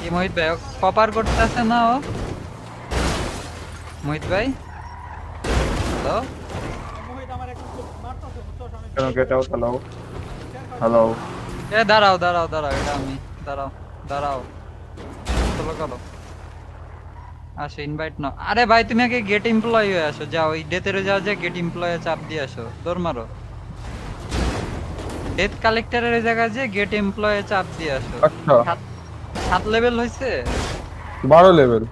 এই মোহিত ভাই কপার করতেছে না ও মোহিত ভাই হ্যালো কেন গেট আউট? Hello hello. এ দাঁড়াও দাঁড়াও দাঁড়াও এটা আমি দাঁড়াও দাঁড়াও চলো চলো আসো ইনভাইট নাও আরে ভাই তুমি আগে গেট এমপ্লয়ি হয়ে আসো যাও ওই ডেথের যাও যে গেট এমপ্লয়ি চাপ দিয়ে আসো দৌড় মারো ডেথ কালেক্টরের জায়গায় যে গেট এমপ্লয়ি চাপ দিয়ে আসো আচ্ছা, 7 লেভেল হয়েছে 12 লেভেল।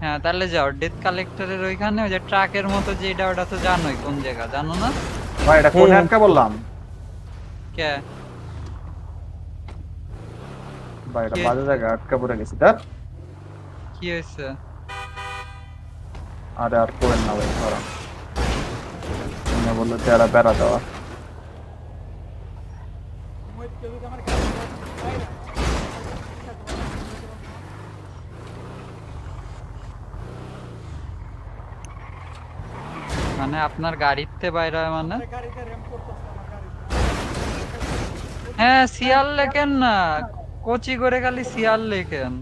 হ্যাঁ তাহলে যাও ডেথ কালেক্টরের ওইখানে ওই যে ট্রাকের মতো যে এটা ওটা তো জানোই কোন জায়গা জানো না ভাই এটা কোনে আটকা বললাম? কে ভাই এটা কে বাজে জায়গা আটকা পড়ে গেছি তার। কি হয়েছে আরে আর করেন না ভাই, ধরা বললো তেরা বেড়া দেওয়া। মানে আপনার গাড়িতে বাইরে হয় মানে হ্যাঁ সিয়াল লেখেন না কোচি করে খালি সিয়াল লেখেন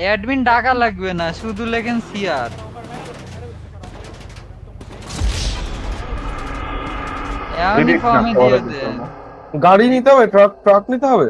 অ্যাডমিন ডাকা লাগবে না শুধু লেখেন সিয়ার এমনি Remix না, ফর্মে পরে দিয়ে দিতে দেন হবে। গাড়ি নিতে হবে, ট্রাক নিতে হবে।